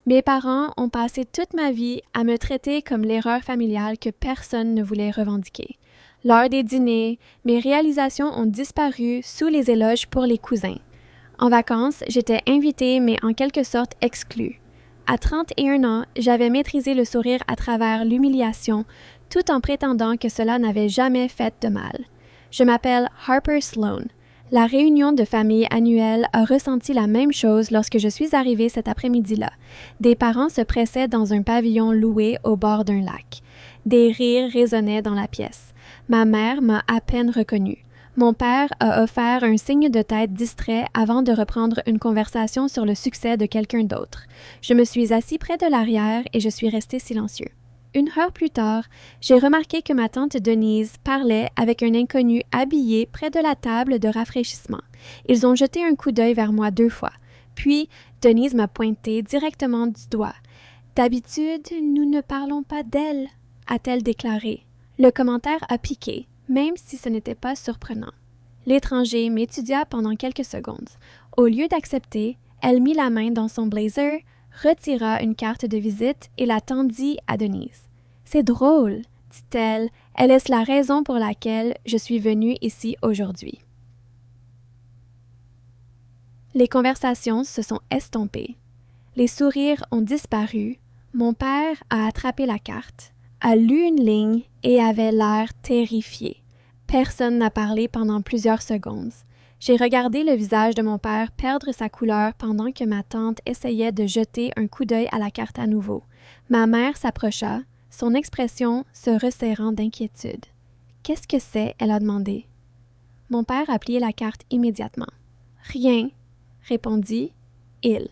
Mes parents ont passé toute ma vie à me traiter comme l'erreur familiale que personne ne voulait revendiquer. Lors des dîners, mes réalisations ont disparu sous les éloges pour les cousins. En vacances, j'étais invitée mais en quelque sorte exclue. À 31 ans, j'avais maîtrisé le sourire à travers l'humiliation, tout en prétendant que cela n'avait jamais fait de mal. Je m'appelle Harper Sloan. La réunion de famille annuelle a ressenti la même chose lorsque je suis arrivée cet après-midi-là. Des parents se pressaient dans un pavillon loué au bord d'un lac. Des rires résonnaient dans la pièce. Ma mère m'a à peine reconnue. Mon père a offert un signe de tête distrait avant de reprendre une conversation sur le succès de quelqu'un d'autre. Je me suis assis près de l'arrière et je suis resté silencieux. Une heure plus tard, j'ai remarqué que ma tante Denise parlait avec un inconnu habillé près de la table de rafraîchissement. Ils ont jeté un coup d'œil vers moi 2 fois. Puis, Denise m'a pointé directement du doigt. « D'habitude, nous ne parlons pas d'elle », a-t-elle déclaré. Le commentaire a piqué, même si ce n'était pas surprenant. L'étranger m'étudia pendant quelques secondes. Au lieu d'accepter, elle mit la main dans son blazer, retira une carte de visite et la tendit à Denise. « C'est drôle, dit-elle, elle est la raison pour laquelle je suis venue ici aujourd'hui. » Les conversations se sont estompées. Les sourires ont disparu. Mon père a attrapé la carte, a lu une ligne et avait l'air terrifié. Personne n'a parlé pendant plusieurs secondes. J'ai regardé le visage de mon père perdre sa couleur pendant que ma tante essayait de jeter un coup d'œil à la carte à nouveau. Ma mère s'approcha, son expression se resserrant d'inquiétude. « Qu'est-ce que c'est? » elle a demandé. Mon père a plié la carte immédiatement. « Rien, » répondit « il ».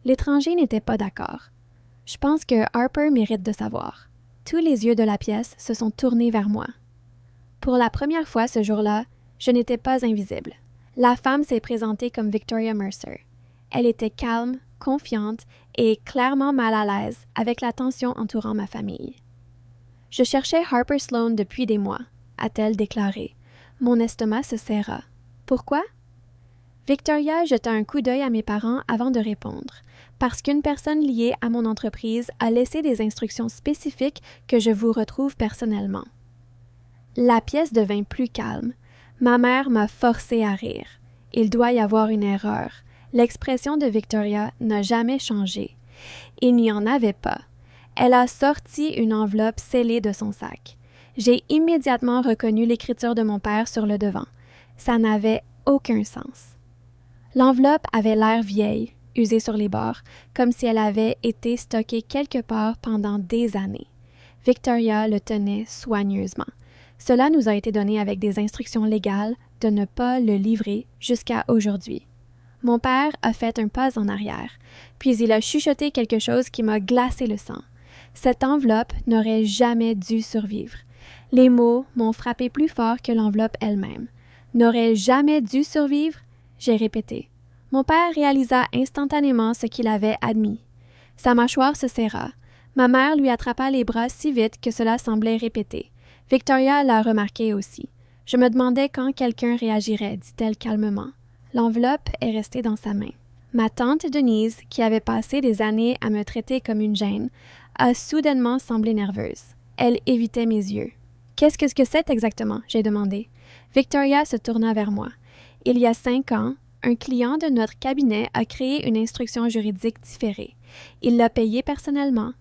L'étranger n'était pas d'accord. Je pense que Harper mérite de savoir. Tous les yeux de la pièce se sont tournés vers moi. Pour la première fois ce jour-là, je n'étais pas invisible. La femme s'est présentée comme Victoria Mercer. Elle était calme, confiante et clairement mal à l'aise avec la tension entourant ma famille. « Je cherchais Harper Sloan depuis des mois », a-t-elle déclaré. Mon estomac se serra. « Pourquoi? » Victoria jeta un coup d'œil à mes parents avant de répondre. Parce qu'une personne liée à mon entreprise a laissé des instructions spécifiques que je vous retrouve personnellement. La pièce devint plus calme. Ma mère m'a forcé à rire. Il doit y avoir une erreur. L'expression de Victoria n'a jamais changé. Il n'y en avait pas. Elle a sorti une enveloppe scellée de son sac. J'ai immédiatement reconnu l'écriture de mon père sur le devant. Ça n'avait aucun sens. L'enveloppe avait l'air vieille, usée sur les bords, comme si elle avait été stockée quelque part pendant des années. Victoria le tenait soigneusement. Cela nous a été donné avec des instructions légales de ne pas le livrer jusqu'à aujourd'hui. Mon père a fait un pas en arrière, puis il a chuchoté quelque chose qui m'a glacé le sang. Cette enveloppe n'aurait jamais dû survivre. Les mots m'ont frappé plus fort que l'enveloppe elle-même. N'aurait jamais dû survivre? J'ai répété. Mon père réalisa instantanément ce qu'il avait admis. Sa mâchoire se serra. Ma mère lui attrapa les bras si vite que cela semblait répéter. Victoria l'a remarqué aussi. Je me demandais quand quelqu'un réagirait, dit-elle calmement. L'enveloppe est restée dans sa main. Ma tante Denise, qui avait passé des années à me traiter comme une gêne, a soudainement semblé nerveuse. Elle évitait mes yeux. « Qu'est-ce que c'est exactement? » j'ai demandé. Victoria se tourna vers moi. Il y a 5 ans, un client de notre cabinet a créé une instruction juridique différée. Il l'a payée personnellement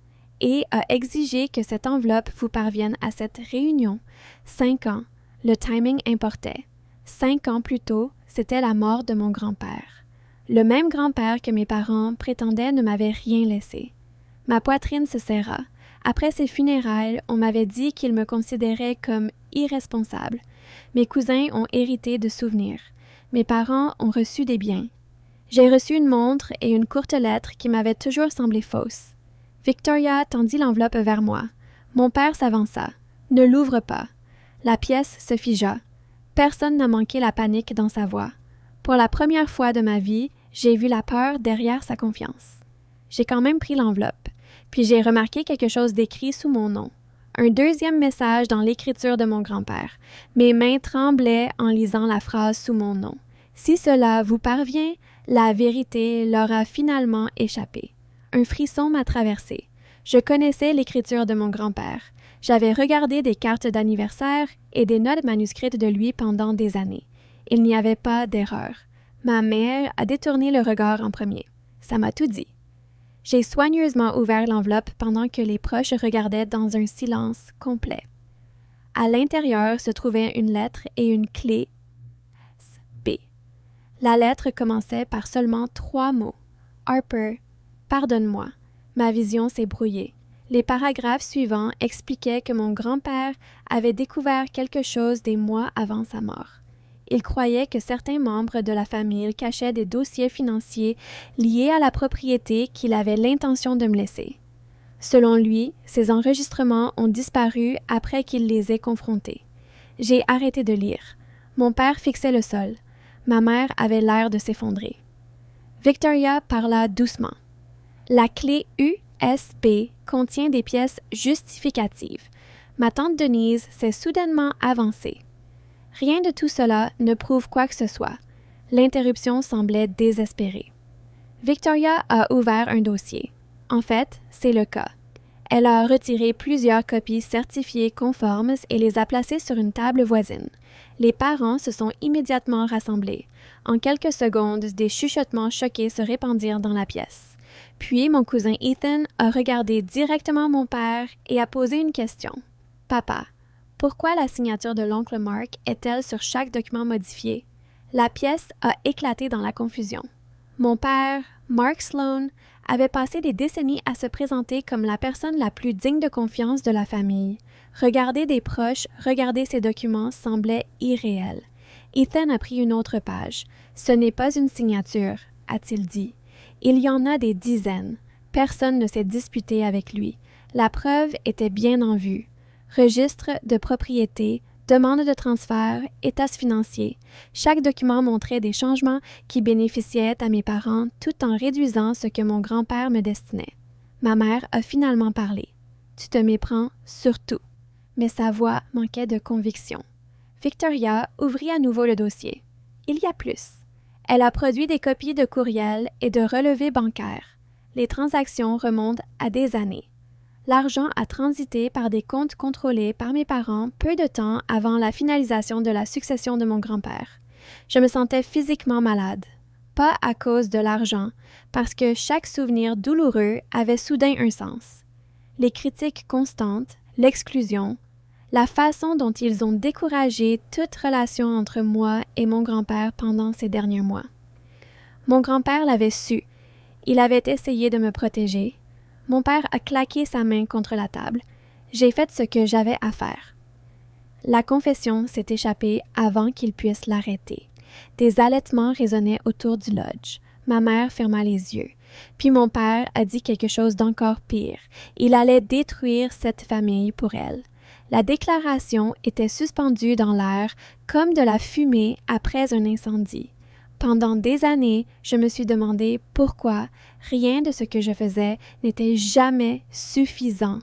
et a exigé que cette enveloppe vous parvienne à cette réunion. 5 ans, le timing importait. 5 ans plus tôt, c'était la mort de mon grand-père. Le même grand-père que mes parents prétendaient ne m'avait rien laissé. Ma poitrine se serra. Après ses funérailles, on m'avait dit qu'il me considérait comme irresponsable. Mes cousins ont hérité de souvenirs. Mes parents ont reçu des biens. J'ai reçu une montre et une courte lettre qui m'avaient toujours semblé fausses. Victoria tendit l'enveloppe vers moi. Mon père s'avança. « Ne l'ouvre pas. » La pièce se figea. Personne n'a manqué la panique dans sa voix. Pour la première fois de ma vie, j'ai vu la peur derrière sa confiance. J'ai quand même pris l'enveloppe, puis j'ai remarqué quelque chose d'écrit sous mon nom. Un deuxième message dans l'écriture de mon grand-père. Mes mains tremblaient en lisant la phrase sous mon nom. Si cela vous parvient, la vérité leur a finalement échappé. un frisson m'a traversé. Je connaissais l'écriture de mon grand-père. J'avais regardé des cartes d'anniversaire et des notes manuscrites de lui pendant des années. Il n'y avait pas d'erreur. Ma mère a détourné le regard en premier. Ça m'a tout dit. J'ai soigneusement ouvert l'enveloppe pendant que les proches regardaient dans un silence complet. À l'intérieur se trouvait une lettre et une clé B. La lettre commençait par seulement 3 mots. Harper, pardonne-moi. Ma vision s'est brouillée. Les paragraphes suivants expliquaient que mon grand-père avait découvert quelque chose des mois avant sa mort. Il croyait que certains membres de la famille cachaient des dossiers financiers liés à la propriété qu'il avait l'intention de me laisser. Selon lui, ces enregistrements ont disparu après qu'il les ait confrontés. J'ai arrêté de lire. Mon père fixait le sol. Ma mère avait l'air de s'effondrer. Victoria parla doucement. La clé USB contient des pièces justificatives. Ma tante Denise s'est soudainement avancée. Rien de tout cela ne prouve quoi que ce soit. L'interruption semblait désespérée. Victoria a ouvert un dossier. En fait, c'est le cas. Elle a retiré plusieurs copies certifiées conformes et les a placées sur une table voisine. Les parents se sont immédiatement rassemblés. En quelques secondes, des chuchotements choqués se répandirent dans la pièce. Puis mon cousin Ethan a regardé directement mon père et a posé une question. « Papa, pourquoi la signature de l'oncle Mark est-elle sur chaque document modifié? » La pièce a éclaté dans la confusion. Mon père, Mark Sloan, avait passé des décennies à se présenter comme la personne la plus digne de confiance de la famille. Regarder des proches, regarder ces documents semblait irréel. Ethan a pris une autre page. « Ce n'est pas une signature, » a-t-il dit. « Il y en a des dizaines. Personne ne s'est disputé avec lui. La preuve était bien en vue. Registre de propriété, demande de transfert, états financiers. Chaque document montrait des changements qui bénéficiaient à mes parents tout en réduisant ce que mon grand-père me destinait. Ma mère a finalement parlé. « Tu te méprends sur tout. » Mais sa voix manquait de conviction. Victoria ouvrit à nouveau le dossier. Il y a plus. Elle a produit des copies de courriels et de relevés bancaires. Les transactions remontent à des années. L'argent a transité par des comptes contrôlés par mes parents peu de temps avant la finalisation de la succession de mon grand-père. Je me sentais physiquement malade. Pas à cause de l'argent, parce que chaque souvenir douloureux avait soudain un sens. Les critiques constantes, l'exclusion, la façon dont ils ont découragé toute relation entre moi et mon grand-père pendant ces derniers mois. Mon grand-père l'avait su. Il avait essayé de me protéger. Mon père a claqué sa main contre la table. J'ai fait ce que j'avais à faire. La confession s'est échappée avant qu'il puisse l'arrêter. Des halètements résonnaient autour du lodge. Ma mère ferma les yeux. Puis mon père a dit quelque chose d'encore pire. Il allait détruire cette famille pour elle. La déclaration était suspendue dans l'air comme de la fumée après un incendie. Pendant des années, je me suis demandé pourquoi rien de ce que je faisais n'était jamais suffisant.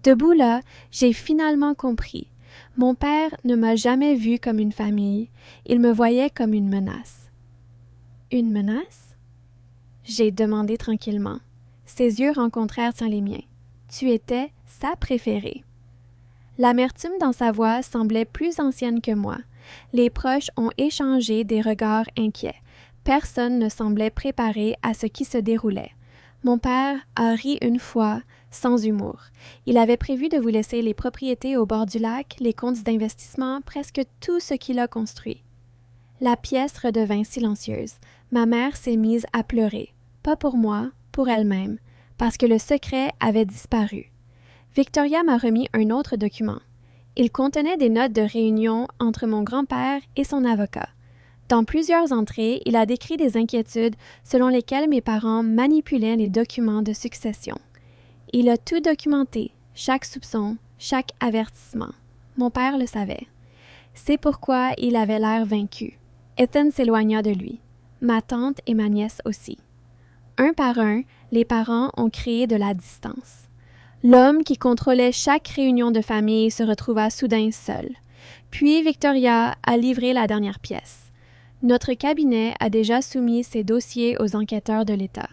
Debout là, j'ai finalement compris. Mon père ne m'a jamais vue comme une famille, il me voyait comme une menace. Une menace? J'ai demandé tranquillement. Ses yeux rencontrèrent les miens. Tu étais sa préférée. L'amertume dans sa voix semblait plus ancienne que moi. Les proches ont échangé des regards inquiets. Personne ne semblait préparé à ce qui se déroulait. Mon père a ri une fois, sans humour. Il avait prévu de vous laisser les propriétés au bord du lac, les comptes d'investissement, presque tout ce qu'il a construit. La pièce redevint silencieuse. Ma mère s'est mise à pleurer. Pas pour moi, pour elle-même, parce que le secret avait disparu. Victoria m'a remis un autre document. Il contenait des notes de réunion entre mon grand-père et son avocat. Dans plusieurs entrées, il a décrit des inquiétudes selon lesquelles mes parents manipulaient les documents de succession. Il a tout documenté, chaque soupçon, chaque avertissement. Mon père le savait. C'est pourquoi il avait l'air vaincu. Ethan s'éloigna de lui. Ma tante et ma nièce aussi. Un par un, les parents ont créé de la distance. L'homme qui contrôlait chaque réunion de famille se retrouva soudain seul. Puis Victoria a livré la dernière pièce. Notre cabinet a déjà soumis ses dossiers aux enquêteurs de l'État.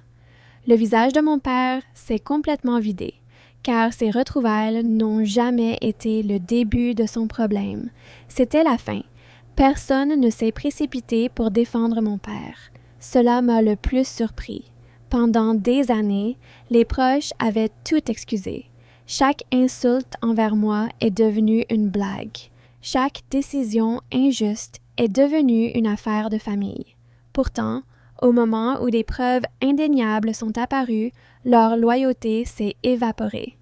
Le visage de mon père s'est complètement vidé, car ces retrouvailles n'ont jamais été le début de son problème. C'était la fin. Personne ne s'est précipité pour défendre mon père. Cela m'a le plus surpris. Pendant des années, les proches avaient tout excusé. Chaque insulte envers moi est devenue une blague. Chaque décision injuste est devenue une affaire de famille. Pourtant, au moment où des preuves indéniables sont apparues, leur loyauté s'est évaporée.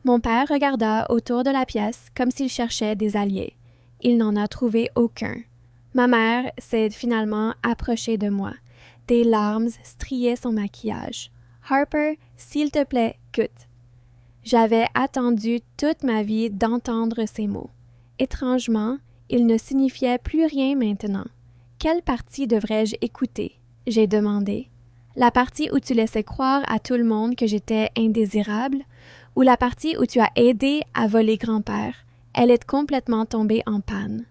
Mon père regarda autour de la pièce comme s'il cherchait des alliés. Il n'en a trouvé aucun. Ma mère s'est finalement approchée de moi. Des larmes striaient son maquillage. « Harper, s'il te plaît, écoute. » J'avais attendu toute ma vie d'entendre ces mots. Étrangement, ils ne signifiaient plus rien maintenant. Quelle partie devrais-je écouter? J'ai demandé. La partie où tu laissais croire à tout le monde que j'étais indésirable, ou la partie où tu as aidé à voler grand-père? Elle est complètement tombée en panne.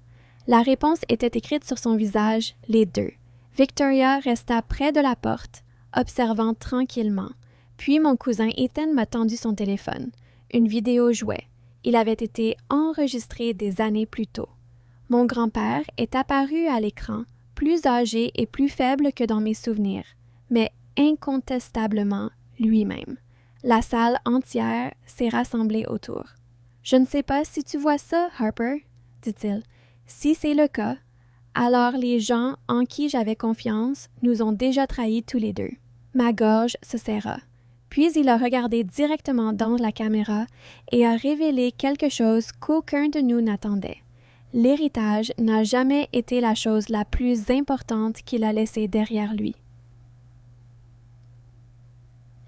La réponse était écrite sur son visage, les deux. Victoria resta près de la porte, observant tranquillement. Puis mon cousin Ethan m'a tendu son téléphone. Une vidéo jouait. Il avait été enregistré des années plus tôt. Mon grand-père est apparu à l'écran, plus âgé et plus faible que dans mes souvenirs, mais incontestablement lui-même. La salle entière s'est rassemblée autour. « Je ne sais pas si tu vois ça, Harper, » dit-il. « Si c'est le cas, alors les gens en qui j'avais confiance nous ont déjà trahis tous les deux. » Ma gorge se serra. Puis il a regardé directement dans la caméra et a révélé quelque chose qu'aucun de nous n'attendait. L'héritage n'a jamais été la chose la plus importante qu'il a laissée derrière lui.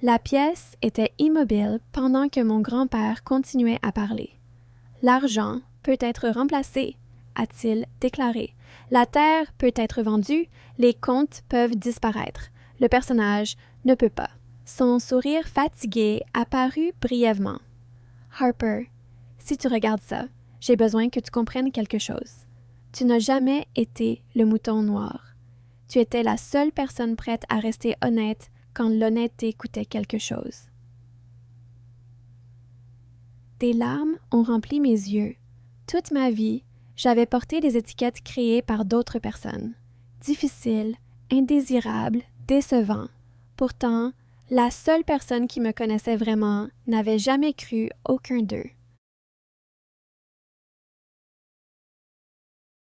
La pièce était immobile pendant que mon grand-père continuait à parler. « L'argent peut être remplacé, » a-t-il déclaré. « La terre peut être vendue, les comptes peuvent disparaître. Le personnage ne peut pas. » Son sourire fatigué apparut brièvement. « Harper, si tu regardes ça, j'ai besoin que tu comprennes quelque chose. Tu n'as jamais été le mouton noir. Tu étais la seule personne prête à rester honnête quand l'honnêteté coûtait quelque chose. » Des larmes ont rempli mes yeux. Toute ma vie, j'avais porté des étiquettes créées par d'autres personnes. Difficiles, indésirables, décevants. Pourtant, la seule personne qui me connaissait vraiment n'avait jamais cru aucun d'eux.